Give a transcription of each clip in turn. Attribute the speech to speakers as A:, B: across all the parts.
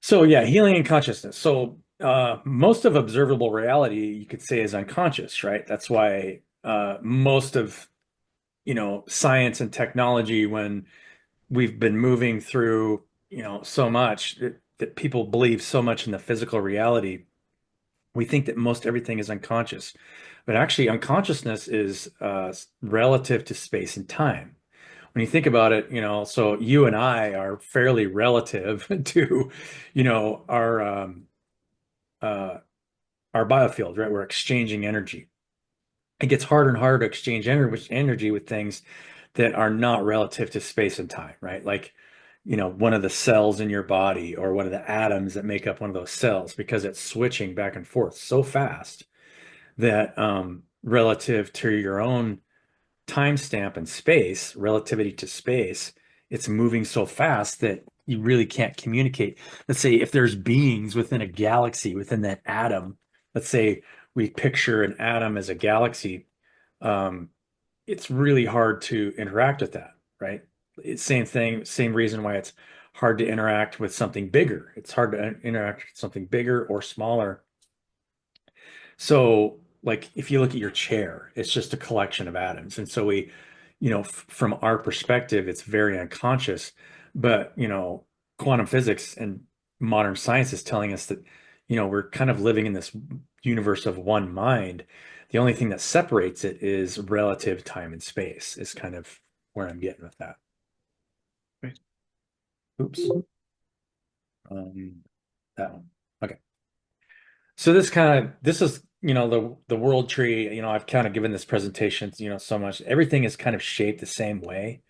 A: So yeah, healing and consciousness. So most of observable reality you could say is unconscious, right? That's why most of science and technology, when we've been moving through so much that people believe so much in the physical reality, we think that most everything is unconscious. But actually, unconsciousness is relative to space and time. When you think about it, so you and I are fairly relative to, our uh, our biofield, right? We're exchanging energy. It gets harder and harder to exchange energy with things that are not relative to space and time, right? Like, one of the cells in your body or one of the atoms that make up one of those cells, because it's switching back and forth so fast that relative to your own timestamp and space, relativity to space, it's moving so fast that you really can't communicate. Let's say if there's beings within a galaxy, within that atom, let's say we picture an atom as a galaxy, um, it's really hard to interact with that, right? It's same thing, same reason why it's hard to interact with something bigger. It's hard to interact with something bigger or smaller. So, like, if you look at your chair, it's just a collection of atoms. And so from our perspective, it's very unconscious. But, quantum physics and modern science is telling us that, we're kind of living in this universe of one mind. The only thing that separates it is relative time and space, is kind of where I'm getting with that. Right. Oops. Um, that one. Okay. So this is, the world tree, I've kind of given this presentation, so much. Everything is kind of shaped the same way.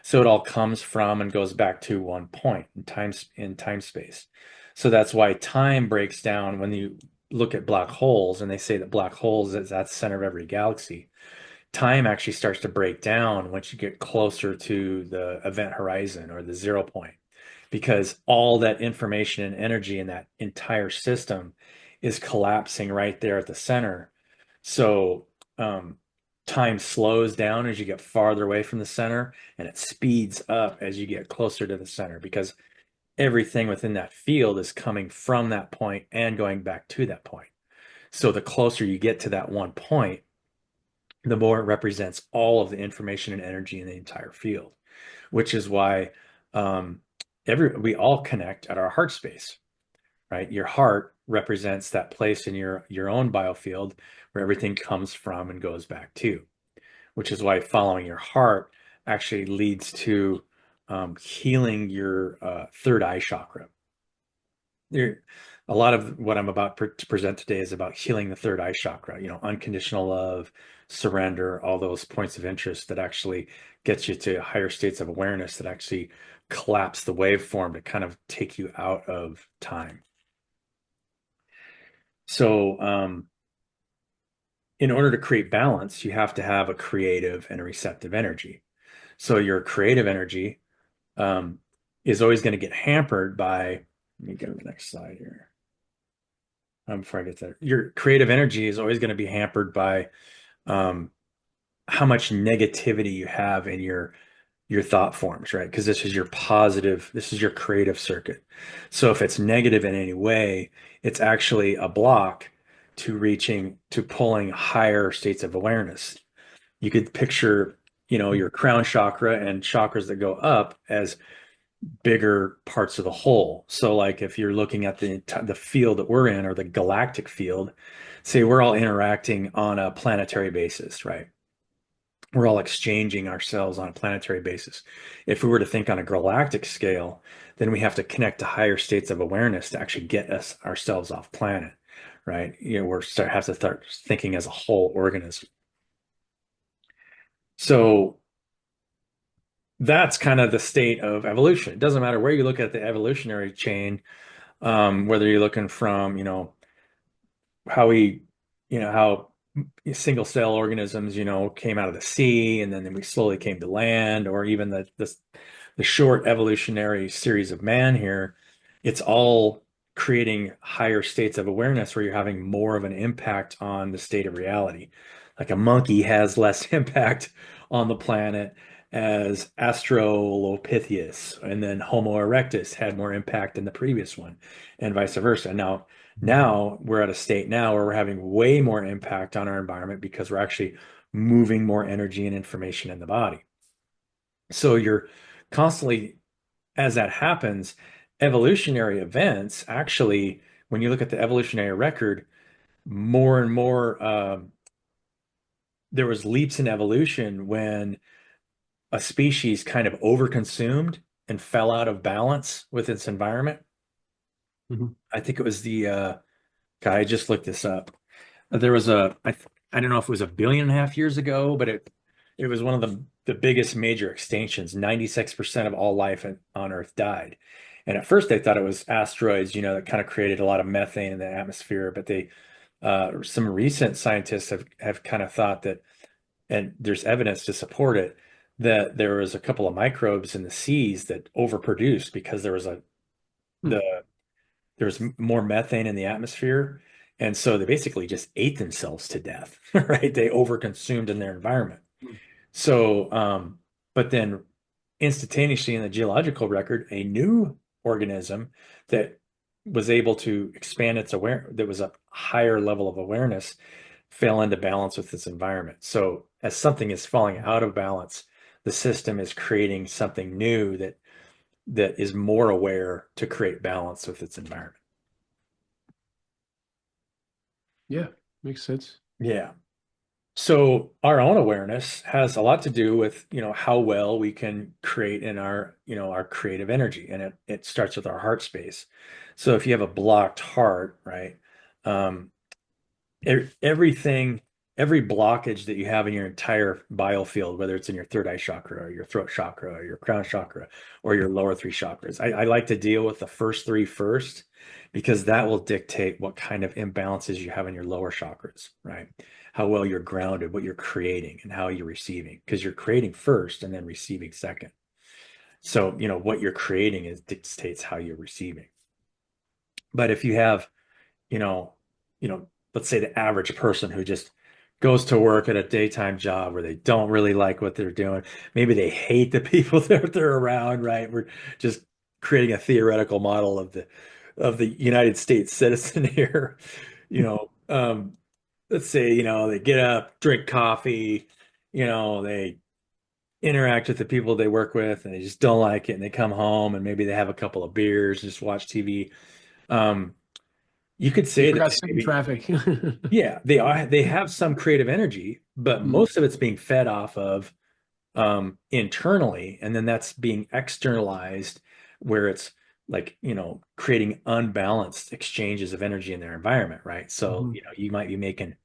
A: So it all comes from and goes back to one point in time space. So that's why time breaks down when you look at black holes and they say that black holes is at the center of every galaxy. Time actually starts to break down once you get closer to the event horizon or the 0 point, because all that information and energy in that entire system is collapsing right there at the center. So um, time slows down as you get farther away from the center, and it speeds up as you get closer to the center, because everything within that field is coming from that point and going back to that point. So the closer you get to that one point, the more it represents all of the information and energy in the entire field, which is why um, we all connect at our heart space, right? Your heart represents that place in your own biofield where everything comes from and goes back to, which is why following your heart actually leads to healing your third eye chakra. There, a lot of what I'm about to present today is about healing the third eye chakra, unconditional love, surrender, all those points of interest that actually gets you to higher states of awareness that actually collapse the waveform to kind of take you out of time. So, in order to create balance, you have to have a creative and a receptive energy. So your creative energy um, is always going to get hampered by, let me go to the next slide here. Before I get there, your creative energy is always going to be hampered by um, how much negativity you have in your thought forms, right? Because this is your creative circuit. So if it's negative in any way, it's actually a block to pulling higher states of awareness. You could picture, your crown chakra and chakras that go up as bigger parts of the whole. So like if you're looking at the field that we're in, or the galactic field, say we're all interacting on a planetary basis, right? We're all exchanging ourselves on a planetary basis. If we were to think on a galactic scale, then we have to connect to higher states of awareness to actually get us ourselves off planet, right? Have to start thinking as a whole organism. So that's kind of the state of evolution. It doesn't matter where you look at the evolutionary chain, whether you're looking from, how we, how single cell organisms, came out of the sea and then we slowly came to land, or even the short evolutionary series of man here, it's all creating higher states of awareness where you're having more of an impact on the state of reality. Like a monkey has less impact on the planet as Australopithecus, and then Homo erectus had more impact than the previous one, and vice versa. Now we're at a state now where we're having way more impact on our environment because we're actually moving more energy and information in the body. So you're constantly, as that happens, evolutionary events actually, when you look at the evolutionary record, more and more, there was leaps in evolution when a species kind of overconsumed and fell out of balance with its environment.
B: Mhm.
A: I think it was guy, I just looked this up. There was I don't know if it was a billion and a half years ago, but it was one of the biggest major extinctions. 96% of all life on Earth died. And at first they thought it was asteroids, that kind of created a lot of methane in the atmosphere. But some recent scientists have kind of thought that, and there's evidence to support it, that there was a couple of microbes in the seas that overproduced because
B: Hmm.
A: the there's more methane in the atmosphere. And so they basically just ate themselves to death, right? They overconsumed in their environment. So, but then instantaneously in the geological record, a new organism that was able to expand its aware, that was a higher level of awareness, fell into balance with its environment. So as something is falling out of balance, the system is creating something new that is more aware to create balance with its environment.
B: Yeah, makes sense.
A: Yeah. So our own awareness has a lot to do with, how well we can create in our creative energy. And it starts with our heart space. So if you have a blocked heart, right? Um, everything, every blockage that you have in your entire biofield, whether it's in your third eye chakra or your throat chakra or your crown chakra or your lower three chakras. I like to deal with the first three first because that will dictate what kind of imbalances you have in your lower chakras, right? How well you're grounded, what you're creating, and how you're receiving, because you're creating first and then receiving second. So, what you're creating is dictates how you're receiving. But if you have you know, let's say the average person who just goes to work at a daytime job where they don't really like what they're doing. Maybe they hate the people that they're around, right? We're just creating a theoretical model of the United States citizen here. You know, let's say, they get up, drink coffee, they interact with the people they work with and they just don't like it and they come home and maybe they have a couple of beers, just watch TV. Um, you could
B: You
A: say that
B: forgot
A: they
B: second
A: maybe,
B: traffic.
A: yeah, they have some creative energy, but
B: Mm,
A: most of it's being fed off of internally, and then that's being externalized where it's like, creating unbalanced exchanges of energy in their environment, right? So,
B: mhm,
A: you might be making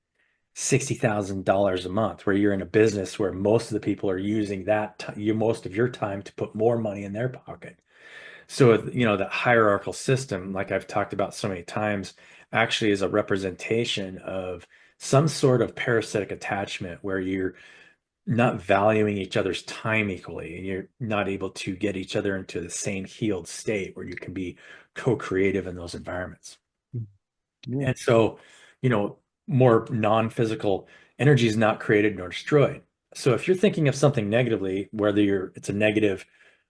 A: $60,000 a month where you're in a business where most of the people are using most of your time to put more money in their pocket. So, that hierarchical system, like I've talked about so many times, actually is a representation of some sort of parasitic attachment where you're not valuing each other's time equally and you're not able to get each other into the same healed state where you can be co-creative in those environments.
B: mm. Yeah.
A: And so, more non-physical energy is not created nor destroyed. So if you're thinking of something negatively, whether it's a negative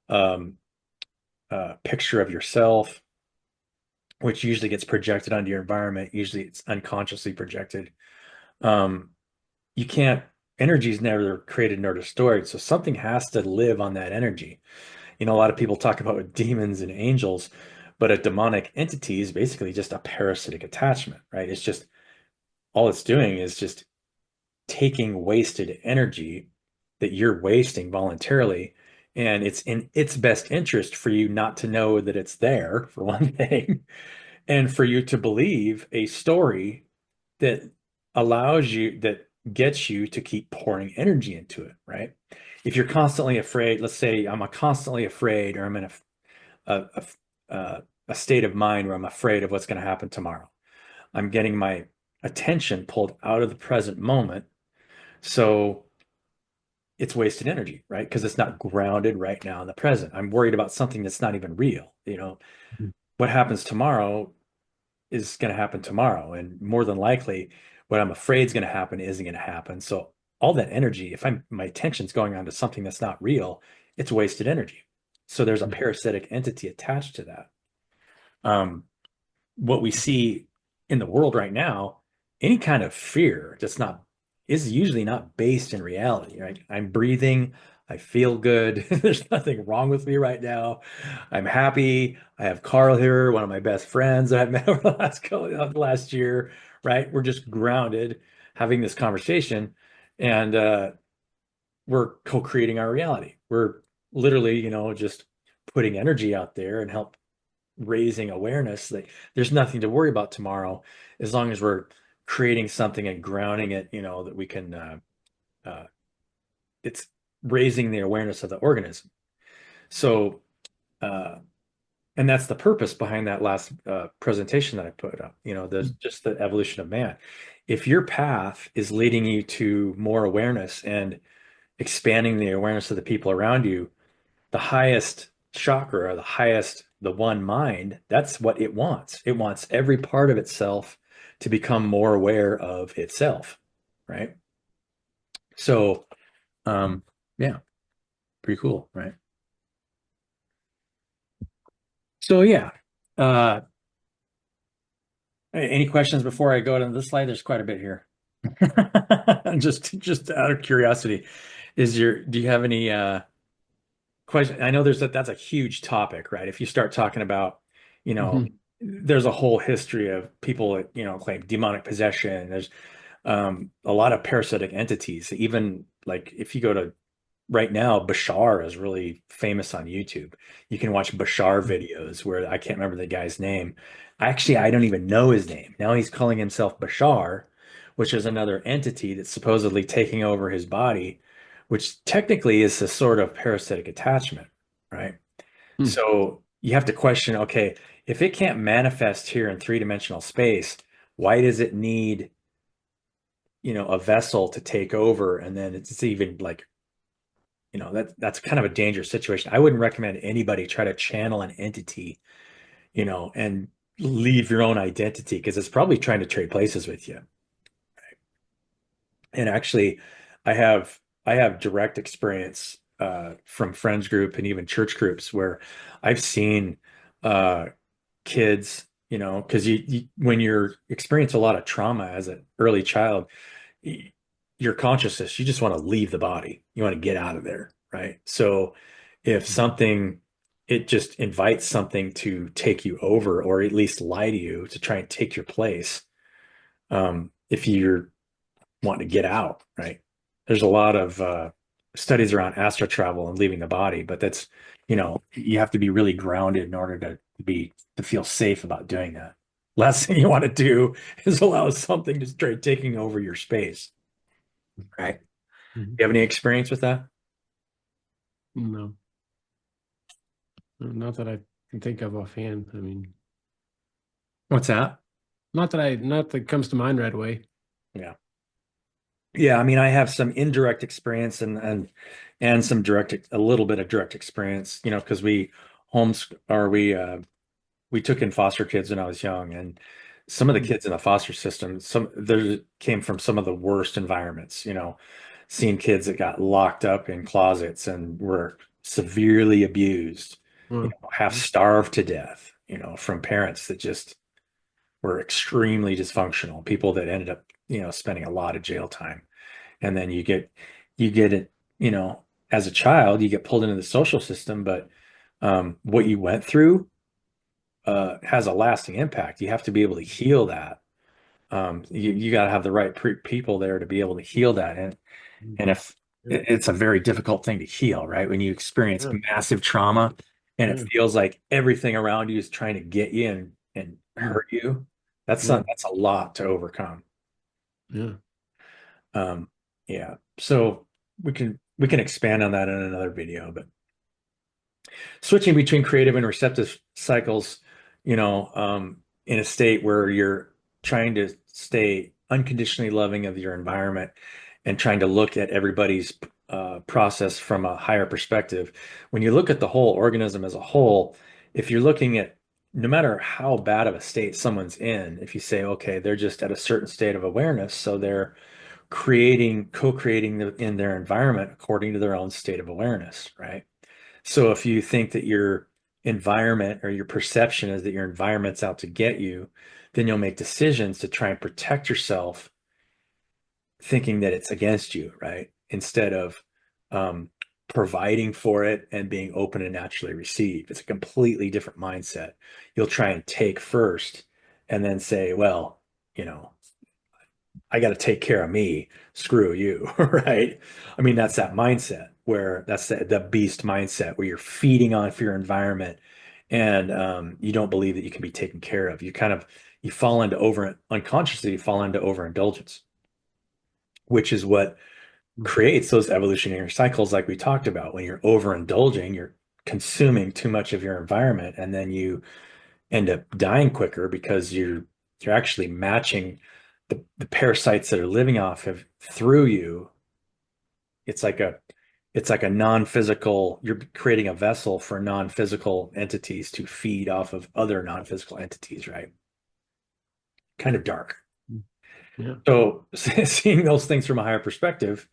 A: um, picture of yourself, which usually gets projected onto your environment. Usually it's unconsciously projected. Um, you can't, energy is never created nor destroyed. So something has to live on that energy. A lot of people talk about demons and angels, but a demonic entity is basically just a parasitic attachment, right? It's just, all it's doing is just taking wasted energy that you're wasting voluntarily. And it's in its best interest for you not to know that it's there, for one thing, and for you to believe a story that that gets you to keep pouring energy into it, right? If you're constantly afraid, let's say I'm constantly afraid, or I'm in a state of mind where I'm afraid of what's going to happen tomorrow. I'm getting my attention pulled out of the present moment, so it's wasted energy, right? Because it's not grounded right now in the present. I'm worried about something that's not even real.
B: Mhm.
A: What happens tomorrow is going to happen tomorrow. And more than likely, what I'm afraid is going to happen isn't going to happen. So all that energy, if my attention's going on to something that's not real, it's wasted energy. So there's a
B: Mm.
A: parasitic entity attached to that. Um, what we see in the world right now, any kind of fear that's not is usually not based in reality, right? I'm breathing, I feel good, there's nothing wrong with me right now. I'm happy. I have Carl here, one of my best friends that I've met over the last year, right? We're just grounded having this conversation and we're co-creating our reality. We're literally, just putting energy out there and help raising awareness that there's nothing to worry about tomorrow as long as we're creating something and grounding it, that we can uh, it's raising the awareness of the organism. So uh, and that's the purpose behind that last presentation that I put up. There's just the evolution of man. If your path is leading you to more awareness and expanding the awareness of the people around you, the highest chakra or the one mind, that's what it wants. It wants every part of itself to become more aware of itself, right? So, um, yeah, pretty cool, right? So, yeah. Uh, any questions before I go to this slide? There's quite a bit here. Just out of curiosity, do you have any question? I know that's a huge topic, right? If you start talking about,
B: Mhm.
A: there's a whole history of people that, claim demonic possession. There's a lot of parasitic entities. Even like if you go to right now, Bashar is really famous on YouTube. You can watch Bashar videos where I can't remember the guy's name. Actually, I don't even know his name. Now he's calling himself Bashar, which is another entity that's supposedly taking over his body, which technically is a sort of parasitic attachment, right?
B: Mm.
A: So you have to question, okay, if it can't manifest here in three-dimensional space, why does it need, a vessel to take over? And then it's even like, that's kind of a dangerous situation. I wouldn't recommend anybody try to channel an entity, and leave your own identity because it's probably trying to trade places with you. And actually, I have I have direct experience from friends group and even church groups where I've seen uh, kids, because when you're experience a lot of trauma as an early child, your consciousness, you just want to leave the body. You want to get out of there, right? So if it just invites something to take you over or at least lie to you to try and take your place. If you're wanting to get out, right? There's a lot of studies around astral travel and leaving the body, but you have to be really grounded in order to feel safe about doing that. Last thing you want to do is allow something to start taking over your space, right?
B: Mhm.
A: You have any experience with that?
B: No, not that I can think of offhand. I mean,
A: What's that?
B: not that comes to mind right away.
A: Yeah. Yeah, I mean, I have some indirect experience and some a little bit of direct experience, because we took in foster kids when I was young, and some of the
B: Mm.
A: kids in the foster system, some there came from some of the worst environments, seeing kids that got locked up in closets and were severely abused,
B: Well,
A: half
B: mm,
A: starved to death, from parents that just were extremely dysfunctional, people that ended up, spending a lot of jail time. And then you get it, as a child, you get pulled into the social system, but what you went through has a lasting impact. You have to be able to heal that. You got to have the right people there to be able to heal that.
B: mm,
A: And if
B: yeah,
A: it's a very difficult thing to heal, right? When you experience
B: yeah,
A: massive trauma and it
B: yeah,
A: feels like everything around you is trying to get you and
B: mm,
A: hurt you,
B: yeah,
A: that's a lot to overcome.
B: yeah.
A: Um, yeah. So we can expand on that in another video, but switching between creative and receptive cycles, in a state where you're trying to stay unconditionally loving of your environment and trying to look at everybody's process from a higher perspective. When you look at the whole organism as a whole, if you're looking at no matter how bad of a state someone's in, if you say, okay, they're just at a certain state of awareness, so they're co-creating in their environment according to their own state of awareness, right? So if you think that your environment or your perception is that your environment's out to get you, then you'll make decisions to try and protect yourself, thinking that it's against you, right? Instead of um, providing for it and being open to naturally receive. It's a completely different mindset. You'll try and take first and then say, well, you know, I got to take care of me. Screw you, right? I mean, that's that mindset where that's the beast mindset where you're feeding off your environment and you don't believe that you can be taken care of. You fall into over unconsciously, you fall into overindulgence, which is what creates those evolutionary cycles like we talked about. When you're overindulging, you're consuming too much of your environment, and then you end up dying quicker because you're actually matching the parasites that are living off of through you. It's like a it's like a non-physical, you're creating a vessel for non-physical entities to feed off of other non-physical entities, right? Kind of dark.
B: Yeah.
A: So seeing those things from a higher perspective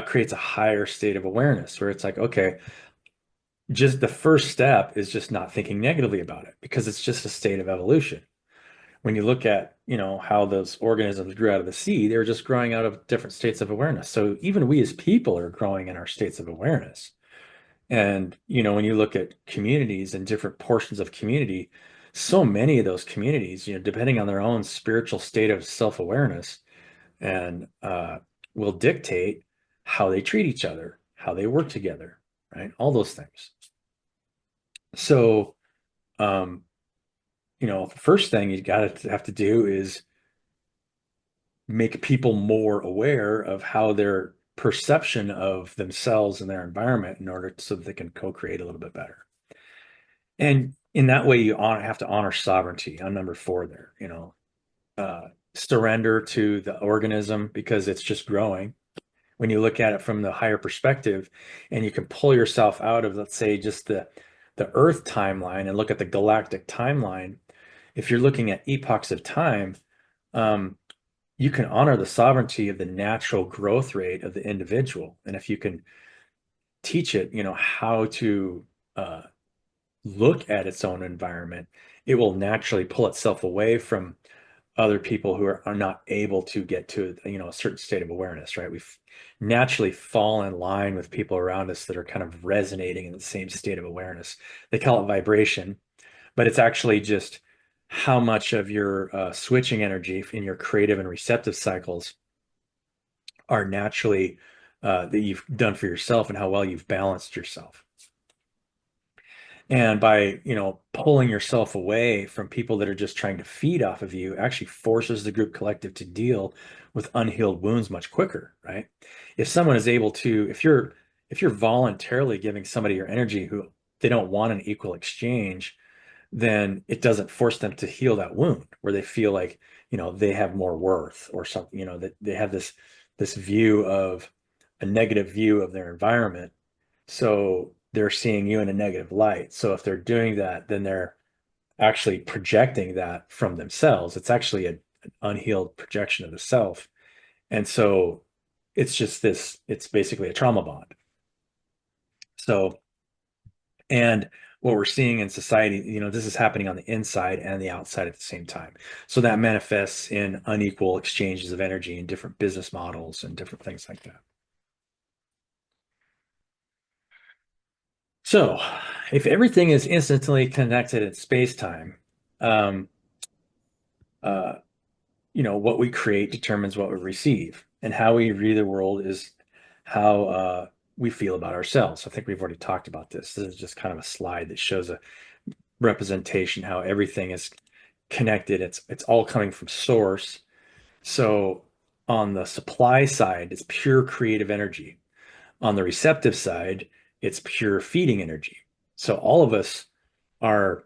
A: creates a higher state of awareness where it's like, okay, just the first step is just not thinking negatively about it because it's just a state of evolution. When you look at, how those organisms grew out of the sea, they were just growing out of different states of awareness. So even we as people are growing in our states of awareness. And, when you look at communities and different portions of community, so many of those communities, depending on their own spiritual state of self-awareness and will dictate how they treat each other, how they work together, right? All those things. So, um, the first thing you got to have to do is make people more aware of how their perception of themselves and their environment in order so that they can co-create a little bit better. And in that way, have to honor sovereignty on number four there, surrender to the organism because it's just growing. When you look at it from the higher perspective and you can pull yourself out of, let's say, just the Earth timeline and look at the galactic timeline, if you're looking at epochs of time, um, you can honor the sovereignty of the natural growth rate of the individual. And if you can teach it, how to uh, look at its own environment, it will naturally pull itself away from other people who are not able to get to, a certain state of awareness, right? We naturally fall in line with people around us that are kind of resonating in the same state of awareness. They call it vibration, but it's actually just how much of your switching energy in your creative and receptive cycles are naturally that you've done for yourself and how well you've balanced yourself. And by, pulling yourself away from people that are just trying to feed off of you actually forces the group collective to deal with unhealed wounds much quicker, right? If someone is able to, if you're voluntarily giving somebody your energy who they don't want an equal exchange, then it doesn't force them to heal that wound where they feel like, they have more worth or something, that they have this view of a negative view of their environment. So they're seeing you in a negative light. So if they're doing that, then they're actually projecting that from themselves. It's actually an unhealed projection of the self. And so it's basically a trauma bond. So, and what we're seeing in society, this is happening on the inside and the outside at the same time. So that manifests in unequal exchanges of energy and different business models and different things like that. So, if everything is instantly connected in space-time, um, uh, what we create determines what we receive, and how we view the world is how we feel about ourselves. I think we've already talked about this. This is just kind of a slide that shows a representation how everything is connected. It's all coming from source. So, on the supply side, it's pure creative energy. On the receptive side, it's pure feeding energy. So all of us are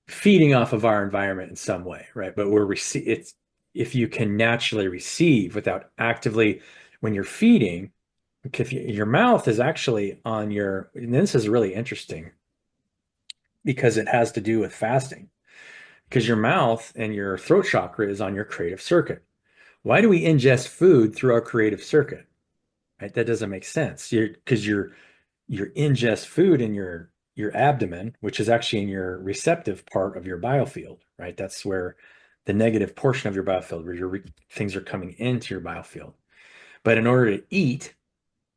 A: feeding off of our environment in some way, right? But it's if you can naturally receive without actively when you're feeding, if your mouth is actually on your, and this is really interesting because it has to do with fasting, because your mouth and your throat chakra is on your creative circuit. Why do we ingest food through our creative circuit? Right? That doesn't make sense. You're ingest food in your abdomen, which is actually in your receptive part of your biofield, right? That's where the negative portion of your biofield, where things are coming into your biofield. But in order to eat,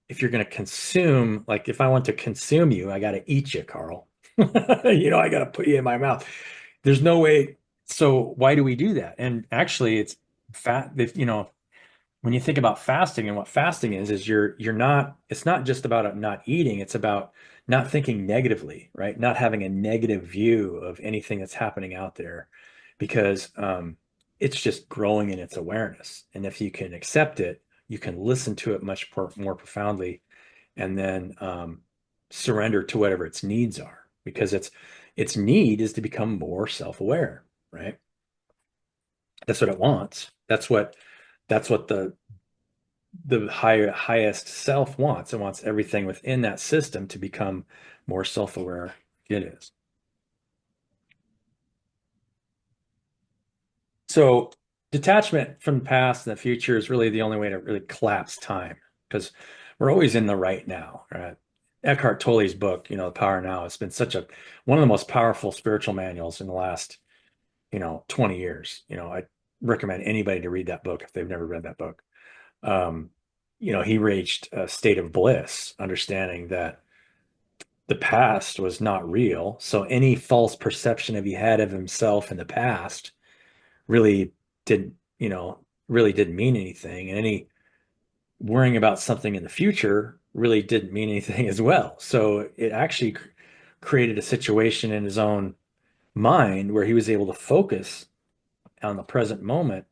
A: if you're going to consume, like if I want to consume you, I got to eat you, Carl. I got to put you in my mouth. There's no way. So why do we do that? And actually, it's fat. If, when you think about fasting and what fasting is you're not, it's not just about not eating, it's about not thinking negatively, right? Not having a negative view of anything that's happening out there because it's just growing in its awareness. And if you can accept it, you can listen to it much more profoundly and then surrender to whatever its needs are because its need is to become more self-aware, right? That's what it wants. That's what the highest self wants. It wants everything within that system to become more self-aware. It is. So detachment from the past and the future is really the only way to really collapse time because we're always in the right now, right? Eckhart Tolle's book, The Power Now, has been such a one of the most powerful spiritual manuals in the last, 20 years. I recommend anybody to read that book if they've never read that book. Um, he reached a state of bliss, understanding that the past was not real. So any false perception of he had of himself in the past really didn't, really didn't mean anything. And any worrying about something in the future really didn't mean anything as well. So it actually created a situation in his own mind where he was able to focus on the present moment.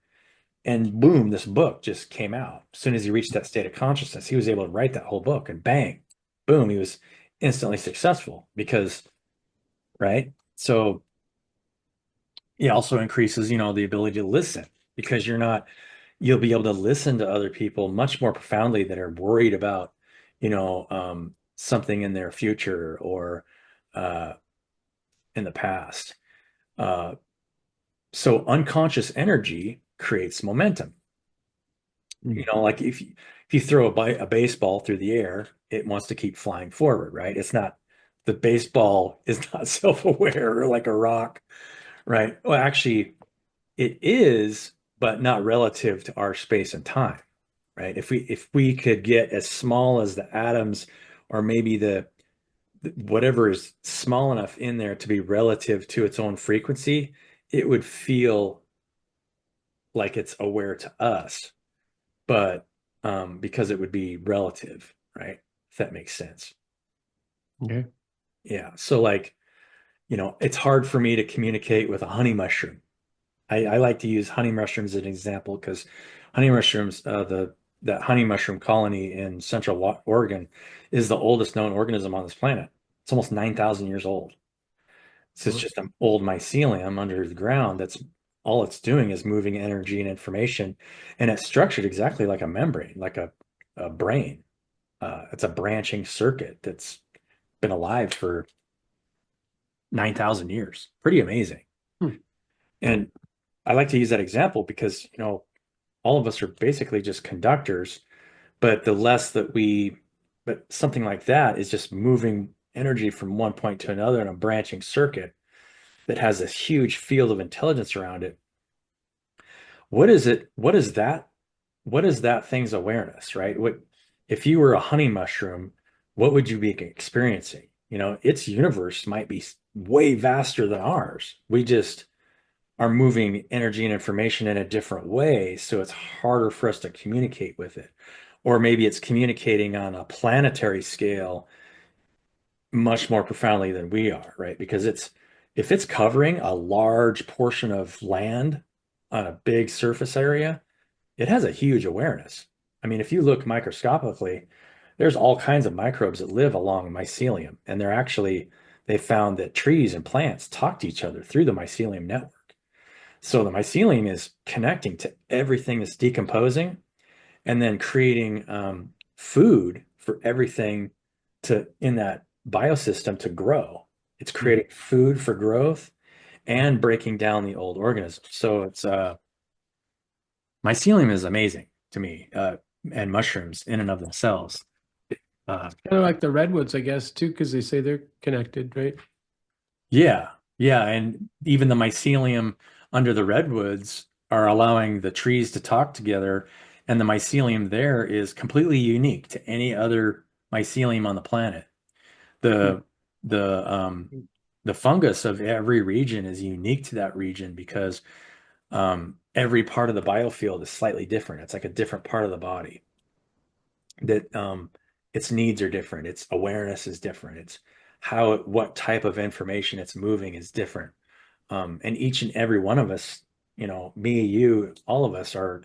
A: And boom, this book just came out. As soon as he reached that state of consciousness, he was able to write that whole book and bang, boom, he was instantly successful because, right? So it also increases, the ability to listen because you'll be able to listen to other people much more profoundly that are worried about, something in their future or uh, in the past. Uh, so unconscious energy creates momentum.
B: Mm.
A: Like if you throw a baseball through the air, it wants to keep flying forward, right? The baseball is not self-aware or like a rock, right? Well, actually, it is, but not relative to our space and time, right? If we could get as small as the atoms, or maybe whatever is small enough in there to be relative to its own frequency, it would feel like it's aware to us, but because it would be relative, right? If that makes sense.
B: Okay.
A: Yeah. So like, it's hard for me to communicate with a honey mushroom. I like to use honey mushrooms as an example because honey mushrooms, that honey mushroom colony in Central Oregon is the oldest known organism on this planet. It's almost 9,000 years old. So it's
B: Well,
A: just an old mycelium under the ground that's all it's doing is moving energy and information, and it's structured exactly like a membrane, like a brain. It's a branching circuit that's been alive for 9,000 years. Pretty amazing.
B: hmm.
A: And I like to use that example because, all of us are basically just conductors, but but something like that is just moving energy from one point to another in a branching circuit that has this huge field of intelligence around it. What is it? What is that thing's awareness, right? If you were a honey mushroom, what would you be experiencing? Its universe might be way vaster than ours. We just are moving energy and information in a different way, so it's harder for us to communicate with it. Or maybe it's communicating on a planetary scale much more profoundly than we are, right? Because if it's covering a large portion of land on a big surface area, it has a huge awareness. I mean, if you look microscopically, there's all kinds of microbes that live along mycelium, and they found that trees and plants talk to each other through the mycelium network. So the mycelium is connecting to everything that's decomposing and then creating food for everything to in that biosystem to grow. It's
B: Hmm.
A: creating food for growth and breaking down the old organisms. So Mycelium is amazing to me, and mushrooms in and of themselves. Uh,
B: Kind of like the redwoods, I guess, too, because they say they're connected, right?
A: yeah, yeah, and even the mycelium under the redwoods are allowing the trees to talk together, and the mycelium there is completely unique to any other mycelium on the planet.
B: Hmm.
A: The the the fungus of every region is unique to that region because every part of the biofield is slightly different. It's like a different part of the body that its needs are different. Its awareness is different. It's what type of information it's moving is different. And each and every one of us, me, you, all of us are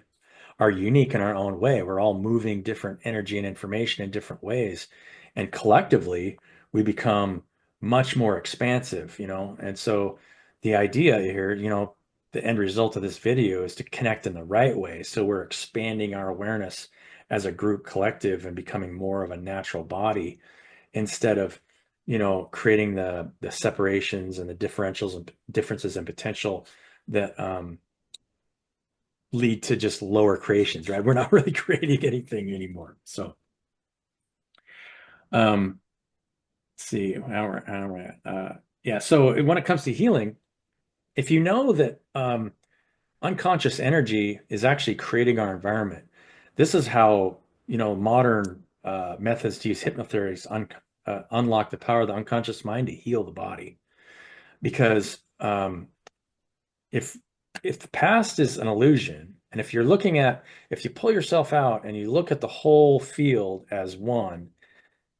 A: unique in our own way. We're all moving different energy and information in different ways. And collectively, we become much more expansive. And so the idea here, the end result of this video is to connect in the right way. So we're expanding our awareness as a group collective and becoming more of a natural body instead of, creating the separations and the differentials and differences in potential that lead to just lower creations, right? We're not really creating anything anymore. So, um, let's see how we're at. Yeah. So when it comes to healing, if you know that unconscious energy is actually creating our environment, this is how modern methods to use hypnotherapies unlock the power of the unconscious mind to heal the body. Because if if the past is an illusion, and if you pull yourself out and you look at the whole field as one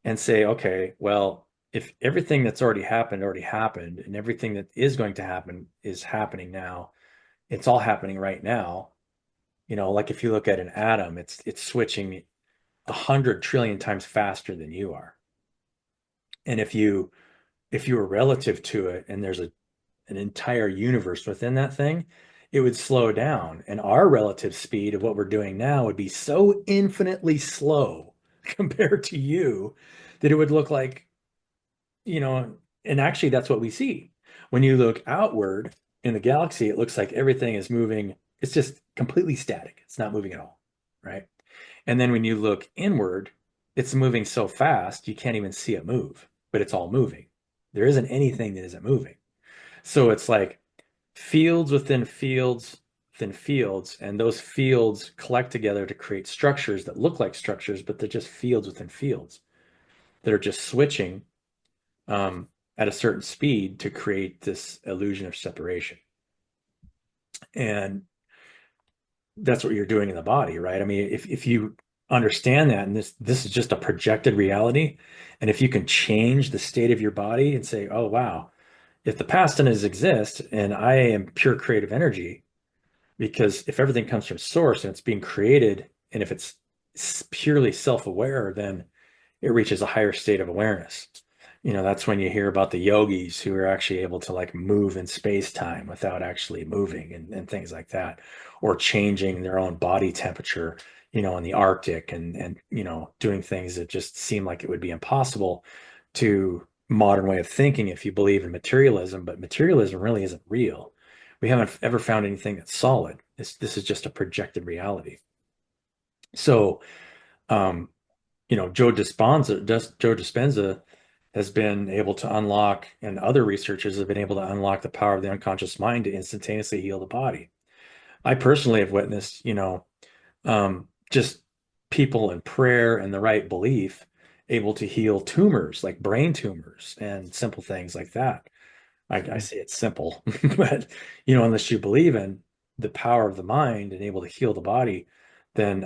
A: and say, okay, well, if everything that's already happened, and everything that is going to happen is happening now, it's all happening right now. Like if you look at an atom, it's switching 100 trillion times faster than you are. And if you were relative to it, and there's an entire universe within that thing, it would slow down. And our relative speed of what we're doing now would be so infinitely slow compared to you that it would look like, you know, and actually that's what we see. When you look outward in the galaxy, it looks like everything is moving. It's just completely static. It's not moving at all, right? And then when you look inward, it's moving so fast you can't even see it move, but it's all moving. There isn't anything that isn't moving. So it's like fields within fields within fields, and those fields collect together to create structures that look like structures, but they're just fields within fields that are just switching um, at a certain speed to create this illusion of separation. And that's what you're doing in the body, right? I mean, if you understand that, and this is just a projected reality, and if you can change the state of your body and say, oh wow, if the past doesn't exist and I am pure creative energy, because if everything comes from source and it's being created, and if it's purely self-aware, then it reaches a higher state of awareness. That's when you hear about the yogis who are actually able to like move in space time without actually moving, and things like that, or changing their own body temperature, in the Arctic, and doing things that just seem like it would be impossible to modern way of thinking if you believe in materialism, but materialism really isn't real. We haven't ever found anything that's solid. This is just a projected reality. So, um, Joe Dispenza has been able to unlock, and other researchers have been able to unlock the power of the unconscious mind to instantaneously heal the body. I personally have witnessed, just people in prayer and the right belief able to heal tumors like brain tumors and simple things like that. I say it's simple, but unless you believe in the power of the mind and able to heal the body, then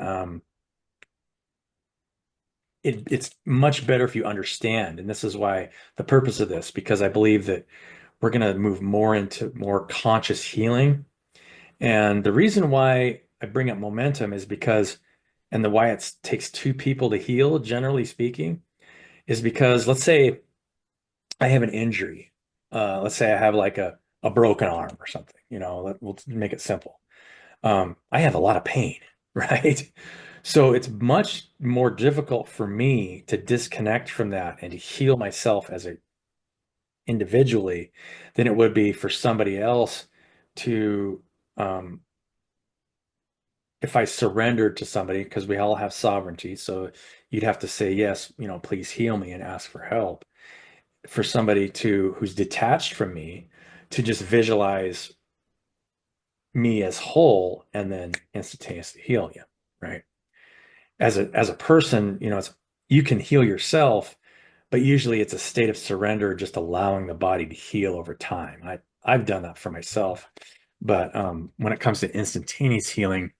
A: it's much better if you understand. And this is why the purpose of this, because I believe that we're going to move more into more conscious healing. And the reason why I bring up momentum is because, and the why it takes two people to heal, generally speaking, is because let's say I have an injury. Let's say I have like a broken arm or something, we'll make it simple. I have a lot of pain, right? So it's much more difficult for me to disconnect from that and to heal myself as a individually than it would be for somebody else to um, if I surrendered to somebody, because we all have sovereignty, so you'd have to say, yes, please heal me and ask for help. For somebody who's detached from me to just visualize me as whole and then instantaneously heal you, right? As a person, you can heal yourself, but usually it's a state of surrender, just allowing the body to heal over time. I've done that for myself, but when it comes to instantaneous healing,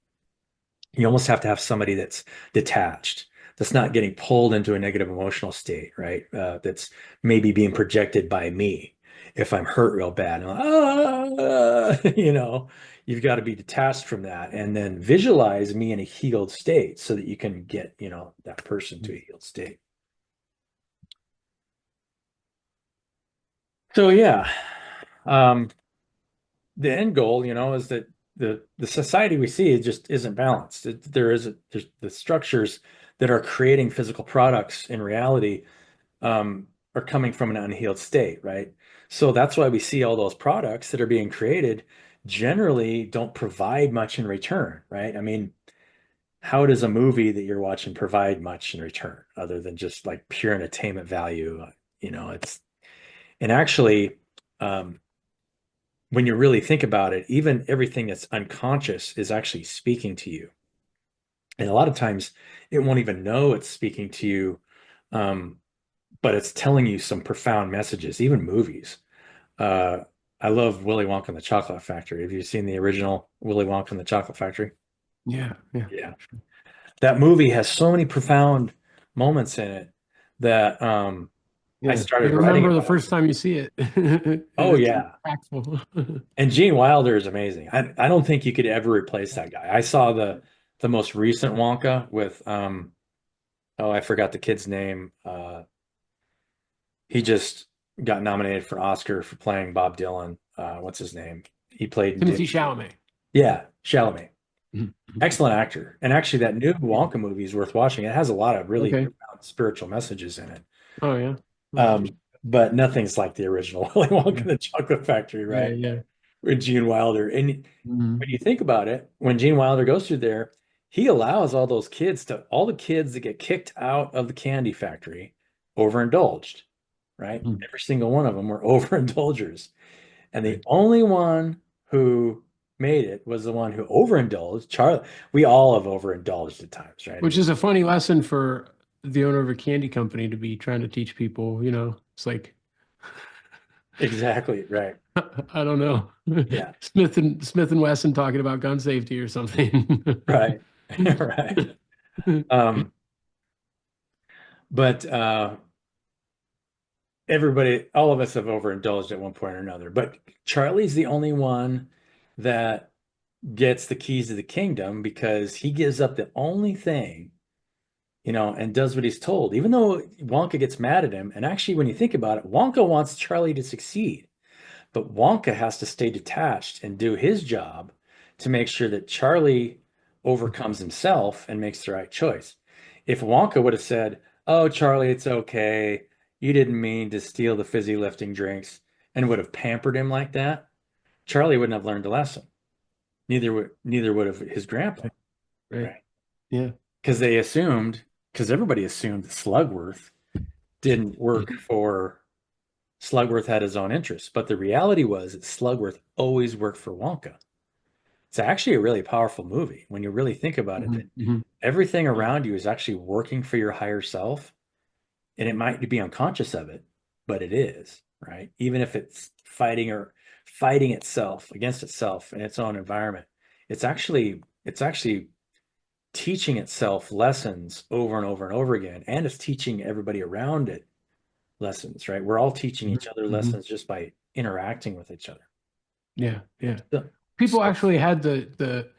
A: you almost have to have somebody that's detached, that's not getting pulled into a negative emotional state, right? That's maybe being projected by me. If I'm hurt real bad, I'm like, you've got to be detached from that and then visualize me in a healed state so that you can get, that person to a healed state. So yeah, um, the end goal, is that the society we see just isn't balanced. There's the structures that are creating physical products in reality are coming from an unhealed state, right? So that's why we see all those products that are being created generally don't provide much in return, right? I mean, how does a movie that you're watching provide much in return other than just like pure entertainment value? It's and actually, um, when you really think about it, even everything that's unconscious is actually speaking to you. And a lot of times it won't even know it's speaking to you, um, but it's telling you some profound messages, even movies. Uh, I love Willy Wonka and the Chocolate Factory. Have you seen the original Willy Wonka and the Chocolate Factory?
B: Yeah, yeah,
A: Yeah. That movie has so many profound moments in it that I
B: yeah. You
A: started writing
B: remember the
A: about.
B: first time you see it.
A: Oh
B: It's
A: yeah.
B: impactful.
A: And Gene Wilder is amazing. I don't think you could ever replace that guy. I saw the most recent Wonka with oh, I forgot the kid's name. He just got nominated for Oscar for playing Bob Dylan. What's his name? He played in
B: Timothy
A: Dune.
B: Chalamet.
A: Yeah, Chalamet.
B: Mhm.
A: Excellent actor. And actually that new
B: Yeah.
A: Wonka movie is worth watching. It has a lot of really
B: Okay.
A: profound spiritual messages in it.
B: Oh yeah. Oh, interesting.
A: But nothing's like the original Willy Wonka
B: Yeah.
A: and the Chocolate Factory,
B: Yeah.
A: right?
B: Yeah.
A: With Gene Wilder. And when
B: Mhm.
A: you think about it, when Gene Wilder goes through there, he allows all the kids that get kicked out of the candy factory overindulged, right?
B: Mhm.
A: Every single one of them were overindulgers. And the
B: Right.
A: only one who made it was the one who overindulged. Charlie, we all have overindulged at times, right? I
B: Which
A: mean,
B: is a funny lesson for the owner of a candy company to be trying to teach people, it's like
A: exactly, right.
B: I don't know.
A: Yeah,
B: Smith and Wesson talking about gun safety or something.
A: right. Right. Um, but everybody, all of us have overindulged at one point or another. But Charlie's the only one that gets the keys to the kingdom because he gives up the only thing, and does what he's told, even though Wonka gets mad at him. And actually, when you think about it, Wonka wants Charlie to succeed, but Wonka has to stay detached and do his job to make sure that Charlie overcomes himself and makes the right choice. If Wonka would have said, "Oh, Charlie, it's okay. You didn't mean to steal the fizzy lifting drinks," and would have pampered him like that, Charlie wouldn't have learned a lesson. Neither would have his grandpa,
B: Right. Right.
A: right?
B: Yeah.
A: Because because everybody assumed that Slugworth didn't work for Slugworth had his own interests, but the reality was that Slugworth always worked for Wonka. It's actually a really powerful movie when you really think about it, that
B: Mhm. Mhm.
A: everything around you is actually working for your higher self, and it might be unconscious of it, but it is, right? Even if it's fighting itself against itself in its own environment, it's actually teaching itself lessons over and over and over again, and it's teaching everybody around it lessons, right? We're all teaching
B: Mhm.
A: each other
B: Mhm.
A: lessons just by interacting with each other.
B: Yeah. Yeah.
A: So,
B: People
A: so,
B: actually had the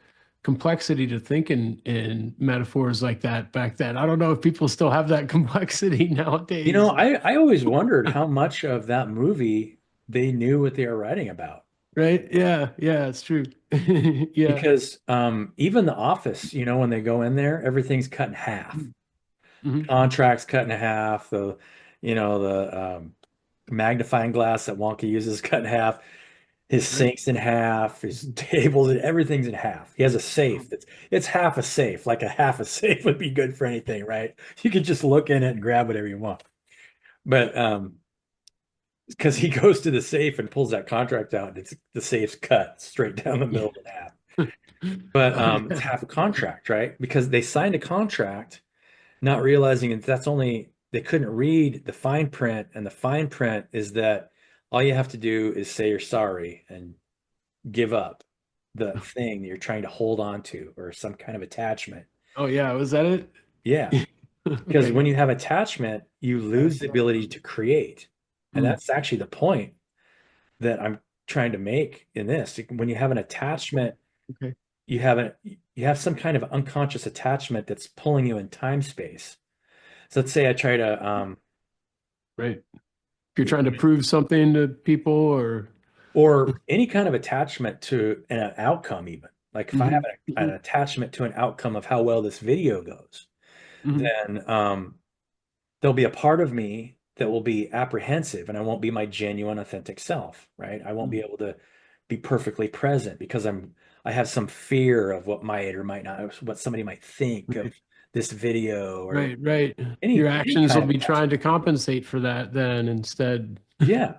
B: complexity to think in metaphors like that back then. I don't know if people still have that complexity nowadays.
A: I always wondered how much of that movie they knew what they were writing about.
B: Right? Yeah. Yeah. It's true. Yeah.
A: Because even The Office, when they go in there, everything's cut in half.
B: Mhm.
A: Contracts cut in half. The magnifying glass that Wonka uses cut in half. His
B: Right.
A: sink's in half, his tables and everything's in half. He has a safe. It's half a safe, like a half a safe would be good for anything, right? You could just look in it and grab whatever you want. But because he goes to the safe and pulls that contract out, and it's the safe's cut straight down the
B: Yeah.
A: middle in half. But
B: Oh
A: it's
B: yeah.
A: half a contract, right? Because they signed a contract, not realizing that's only they couldn't read the fine print, and the fine print is that all you have to do is say you're sorry and give up the thing that you're trying to hold on to or some kind of attachment.
B: Oh yeah. Was that it?
A: Yeah, because
B: Okay.
A: when you have attachment, you lose the ability to create. And
B: Mm,
A: that's actually the point that I'm trying to make in this. When you have an attachment,
B: okay.
A: you have some kind of unconscious attachment that's pulling you in time space. So let's say I try to
B: Right. If you're trying to prove something to people or
A: or any kind of attachment to an outcome even. Like if I have
B: Mhm,
A: an
B: mhm,
A: attachment to an outcome of how well this video goes,
B: mhm,
A: then there'll be a part of me that will be apprehensive and I won't be my genuine, authentic self, right? I won't be
B: mhm.
A: able to be perfectly present because I have some fear of what might or might not, what somebody might think of
B: Right.
A: this video or
B: Right, right. Your
A: any
B: actions
A: kind
B: will
A: of
B: be trying
A: attachment.
B: to compensate for that then instead.
A: Yeah,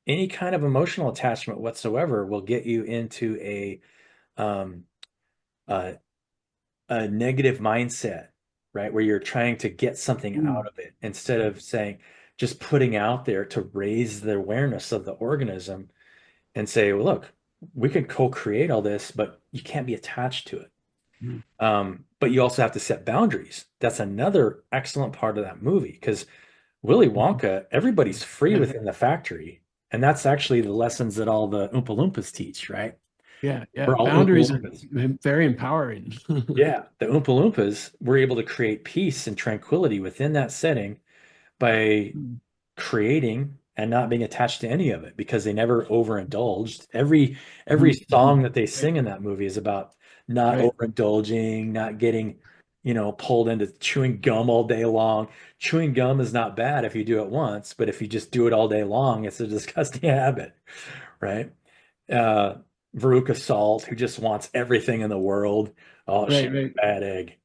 A: any kind of emotional attachment whatsoever will get you into um, a a negative mindset, right? Where you're trying to get something out
B: Mm,
A: of it instead of saying, just putting out there to raise the awareness of the organism and say, well, look, we can co-create all this, but you can't be attached to it.
B: mm.
A: But you also have to set boundaries. That's another excellent part of that movie because Willy Wonka, everybody's free
B: Yeah,
A: within the factory. And that's actually the lessons that all the Oompa Loompas teach, right?
B: yeah, yeah.
A: We're all Oompa
B: Boundaries are
A: Loompas.
B: very empowering.
A: Yeah, the Oompa Loompas were able to create peace and tranquility within that setting by
B: Mm,
A: creating and not being attached to any of it because they never overindulged. Every
B: mhm,
A: song
B: mhm.
A: that they
B: Right,
A: sing in that movie is about not
B: right.
A: overindulging, not getting, pulled into chewing gum all day long. Chewing gum is not bad if you do it once, but if you just do it all day long, it's a disgusting habit, right? uh, Veruca Salt, who just wants everything in the world. Oh, she's
B: Right, right.
A: a bad egg.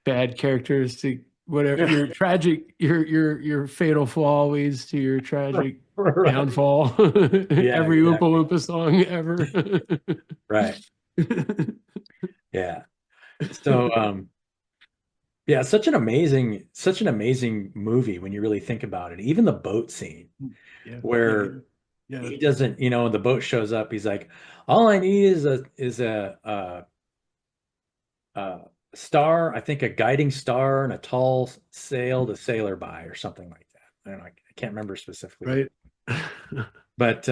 B: Bad characteristic, whatever your tragic, your fatal flaw leads to your tragic
A: Right.
B: downfall.
A: Yeah,
B: Every Oompa
A: exactly.
B: Loompa song ever.
A: Right. Yeah. So, yeah, such an amazing movie when you really think about it. Even the boat scene
B: Yeah, yeah,
A: where
B: yeah.
A: he doesn't, the boat shows up. He's like, all I need is a star, I think a guiding star and a tall sail to sail her by or something like that. I don't know. I can't remember specifically what,
B: Right.
A: but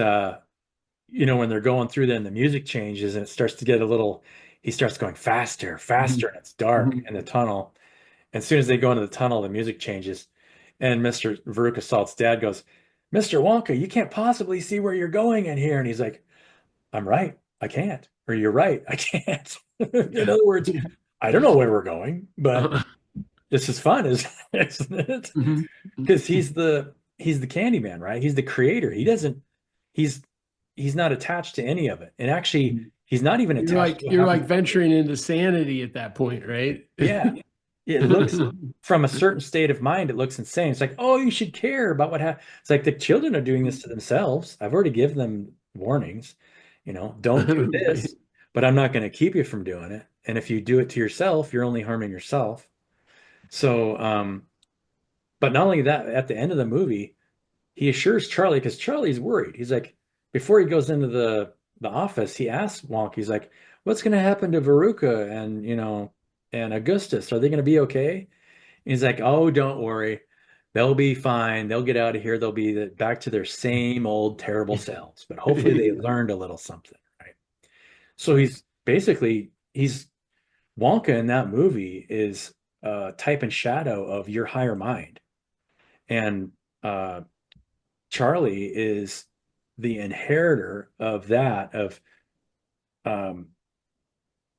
A: when they're going through then the music changes and it starts to get a little, he starts going faster, faster,
B: Mhm,
A: and it's dark
B: mhm.
A: in the tunnel. And as soon as they go into the tunnel, the music changes. And Mr. Veruca Salt's dad goes, Mr. Wonka, you can't possibly see where you're going in here. And he's like, I'm right. I can't. Or you're right. I can't. In
B: Yeah.
A: other words, I don't know where we're going, but
B: Uh,
A: this is fun, isn't it?
B: mhm, mhm.
A: Because he's the candy man, right? He's the creator. He's he's not attached to any of it. And actually, he's not even attached to what
B: You're like
A: happens.
B: venturing into sanity at that point, right?
A: Yeah. It looks from a certain state of mind, it looks insane. It's like, oh, you should care about what happened. It's like the children are doing this to themselves. I've already given them warnings, don't do
B: Right.
A: this, but I'm not going to keep you from doing it. And if you do it to yourself, you're only harming yourself. So, but not only that, at the end of the movie, he assures Charlie because Charlie's worried. He's like, before he goes into the office, he asks Wonk, he's like, what's going to happen to Veruca and and Augustus? Are they going to be okay? And he's like, oh, don't worry. They'll be fine. They'll get out of here. They'll be back to their same old terrible selves. But hopefully they learned a little something, right? So
B: Right.
A: he's Wonka in that movie is type and shadow of your higher mind. And uh, Charlie is the inheritor of that, of um,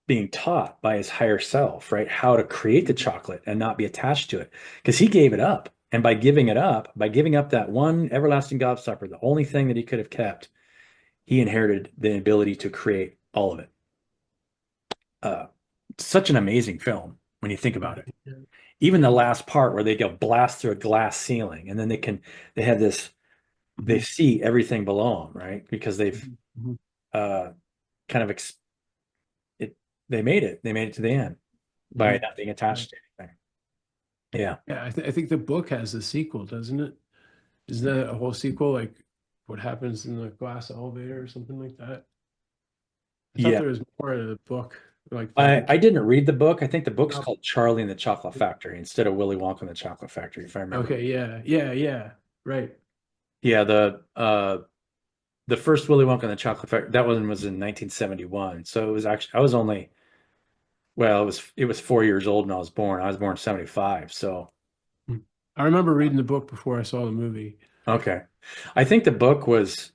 A: being taught by his higher self, right? How to create the chocolate and not be attached to it. Because he gave it up. And by giving it up, by giving up that one everlasting gobstopper, the only thing that he could have kept, he inherited the ability to create all of it. Uh, Such an amazing film when you think about it.
B: Yeah.
A: Even the
B: Yeah.
A: last part where they go blast through a glass ceiling, and then they have this, they
B: Mhm.
A: see everything below them, right? Because they've
B: Mhm. Mhm.
A: uh, kind of it, they made it to the end by
B: Mhm.
A: not being
B: Right.
A: attached to anything. Yeah.
B: Yeah, I think the book has a sequel, doesn't it? Isn't that a whole sequel, like what happens in the glass elevator or something like that? I thought
A: Yeah.
B: there was more of the book, like that the
A: I
B: kid.
A: didn't read the book. I think the book's
B: Oh,
A: called Charlie and the Chocolate Factory instead of Willy Wonka and the Chocolate Factory, if I remember.
B: okay, yeah, yeah, yeah, right.
A: Yeah, the first Willy Wonka and the Chocolate Factory, that one was in 1971. So it was actually, I was only, well, it was 4 years old when I was born. I was born in 75. So
B: Hmm. I remember reading the book before I saw the movie.
A: okay. I think the book was,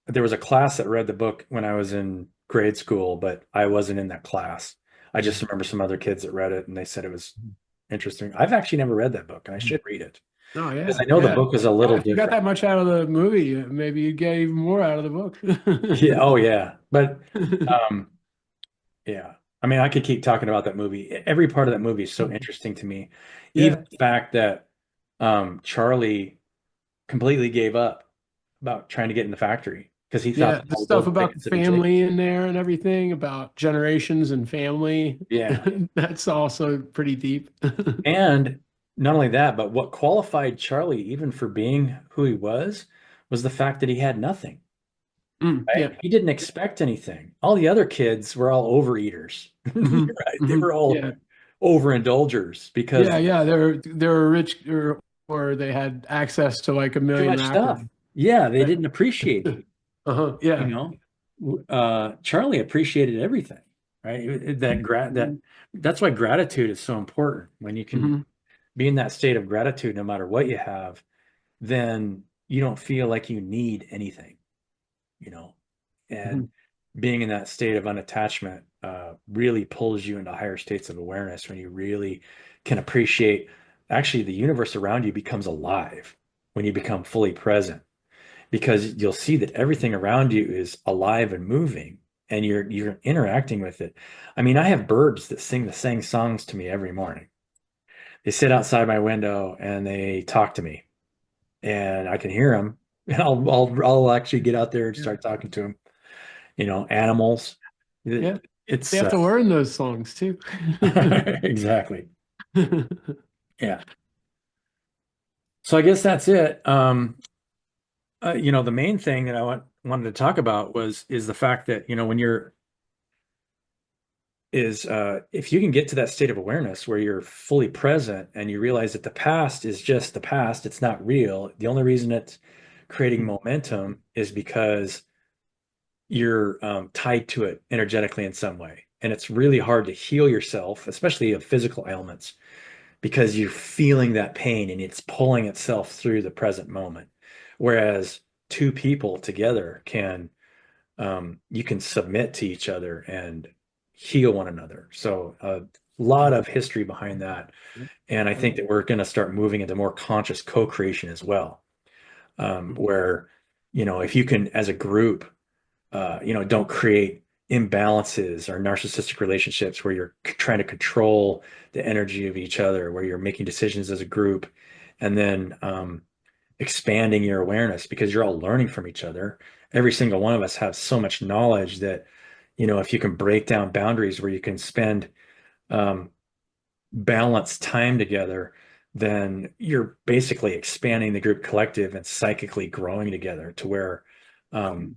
A: there was a class that read the book when I was in grade school, but I wasn't in that class. I just
B: Mhm.
A: remember some other kids that read it and they said it was interesting. I've actually never read that book and I
B: Mhm.
A: should read it
B: Oh
A: because I
B: yeah,
A: know the
B: yeah,
A: book is a
B: yeah.
A: little
B: If you got
A: different.
B: that much out of the movie, maybe you get even more out of the book.
A: Yeah. Oh, yeah. But um, yeah. I mean, I could keep talking about that movie. Every part of that movie is so interesting to me. Even
B: Yeah,
A: the fact that Charlie completely gave up about trying to get in the factory because he thought
B: yeah.
A: the
B: The
A: whole
B: stuff
A: golden
B: about the
A: tickets had been taken.
B: family in there and everything about generations and family.
A: Yeah.
B: That's also pretty deep.
A: And not only that, but what qualified Charlie even for being who he was the fact that he had nothing,
B: Mm,
A: right?
B: yeah.
A: He didn't expect anything. All the other kids were all overeaters.
B: Hmm.
A: You're right. They
B: Hmm.
A: were all
B: Yeah.
A: overindulgers because
B: Yeah, yeah. They're rich or they had access to like a
A: too
B: million
A: much stuff.
B: macros.
A: Yeah, they
B: Right.
A: didn't appreciate it,
B: Uh-huh.
A: you
B: Yeah.
A: know. Charlie appreciated everything, right? That's why gratitude is so important. When you can
B: Hmm.
A: be in that state of gratitude no matter what you have, then you don't feel like you need anything, you know. And
B: Hmm.
A: being in that state of unattachment really pulls you into higher states of awareness when you really can appreciate actually the universe around you becomes alive when you become fully present because you'll see that everything around you is alive and moving and you're interacting with it. I mean, I have birds that sing the same songs to me every morning. They sit outside my window and they talk to me and I can hear them and I'll actually get out there and
B: Yeah.
A: start talking to them. Animals.
B: Yeah. They
A: It's
B: have to learn those songs too.
A: exactly. Yeah. So I guess that's it. The main thing that wanted to talk about is the fact that, when you're is if you can get to that state of awareness where you're fully present and you realize that the past is just the past, it's not real. The only reason it's creating momentum is because you're tied to it energetically in some way. And it's really hard to heal yourself, especially of physical ailments, because you're feeling that pain and it's pulling itself through the present moment. Whereas two people together you can submit to each other and heal one another. So a lot of history behind that. And I think that we're going to start moving into more conscious co-creation as well, where, if you can, as a group, don't create imbalances or narcissistic relationships where you're trying to control the energy of each other, where you're making decisions as a group, and then expanding your awareness because you're all learning from each other. Every single one of us has so much knowledge that, if you can break down boundaries where you can spend um, balanced time together, then you're basically expanding the group collective and psychically growing together to where um,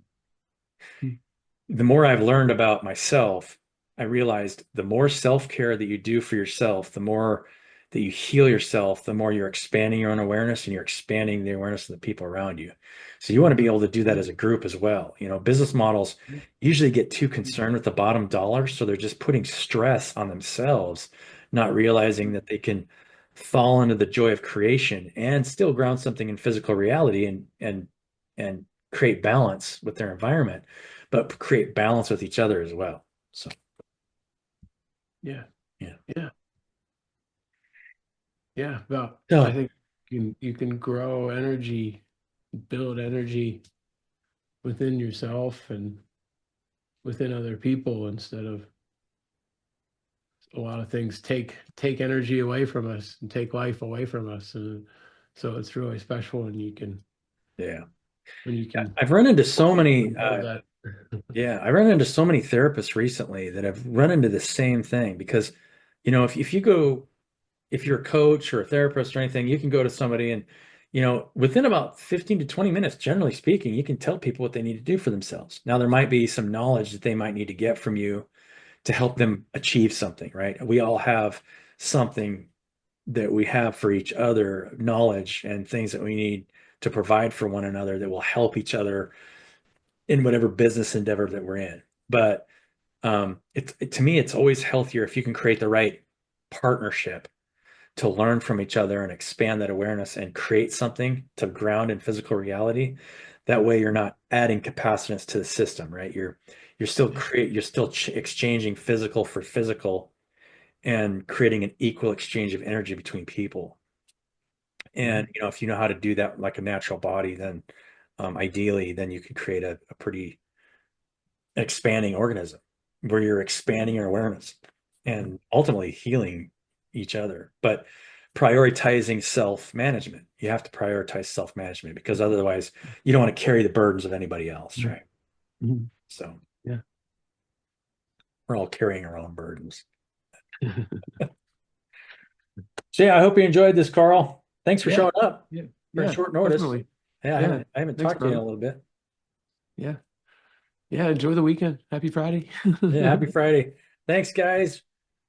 A: the more I've learned about myself, I realized the more self-care that you do for yourself, the more that you heal yourself, the more you're expanding your own awareness and you're expanding the awareness of the people around you. So you want to be able to do that as a group as well. Business models usually get too concerned with the bottom dollar, so they're just putting stress on themselves, not realizing that they can fall into the joy of creation and still ground something in physical reality and create balance with their environment but create balance with each other as well. So,
B: Yeah.
A: yeah.
B: Yeah. Yeah. Well, I
A: So,
B: think you can grow energy, build energy within yourself and within other people instead of a lot of things take energy away from us and take life away from us. And so it's really special
A: Yeah.
B: when you can
A: I've run into so many,
B: build that.
A: yeah, I run into so many therapists recently that have run into the same thing because, if you go, if you're a coach or a therapist or anything, you can go to somebody and, within about 15 to 20 minutes, generally speaking, you can tell people what they need to do for themselves. Now, there might be some knowledge that they might need to get from you to help them achieve something, right? We all have something that we have for each other, knowledge and things that we need to provide for one another that will help each other in whatever business endeavor that we're in. But to me, it's always healthier if you can create the right partnership to learn from each other and expand that awareness and create something to ground in physical reality. That way, you're not adding capacitance to the system, right? You're still exchanging physical for physical and creating an equal exchange of energy between people. And if you know how to do that like a natural body, then ideally, then you can create a pretty expanding organism where you're expanding your awareness and ultimately healing each other. But prioritizing self-management, you have to prioritize self-management because otherwise you don't want to carry the burdens of anybody else, right?
B: Mhm.
A: So
B: Yeah.
A: we're all carrying our own burdens. So yeah, I hope you enjoyed this, Carl. Thanks for
B: Yeah.
A: showing up
B: Yeah.
A: for
B: Yeah.
A: short notice.
B: Definitely.
A: Yeah, I
B: Yeah.
A: haven't I haven't
B: Thanks,
A: talked to you in
B: brother.
A: a little bit.
B: Yeah. Yeah. Enjoy the weekend. Happy Friday.
A: Yeah, happy Friday. Thanks, guys.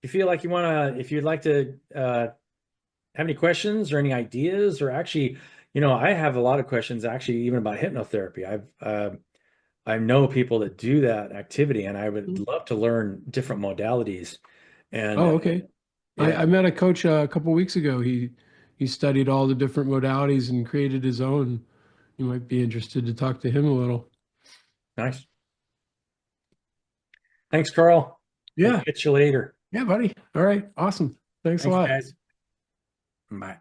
A: If you'd like to have any questions or any ideas, or actually, I have a lot of questions actually even about hypnotherapy. I know people that do that activity, and I would love to learn different modalities. And
B: Oh, okay.
A: yeah,
B: I met a coach a couple weeks ago. He studied all the different modalities and created his own. You might be interested to talk to him a little.
A: nice. Thanks, Carl. We'll
B: Yeah.
A: catch you later.
B: Yeah, buddy. All right. Awesome. Thanks a
A: Thanks,
B: lot.
A: guys. Bye.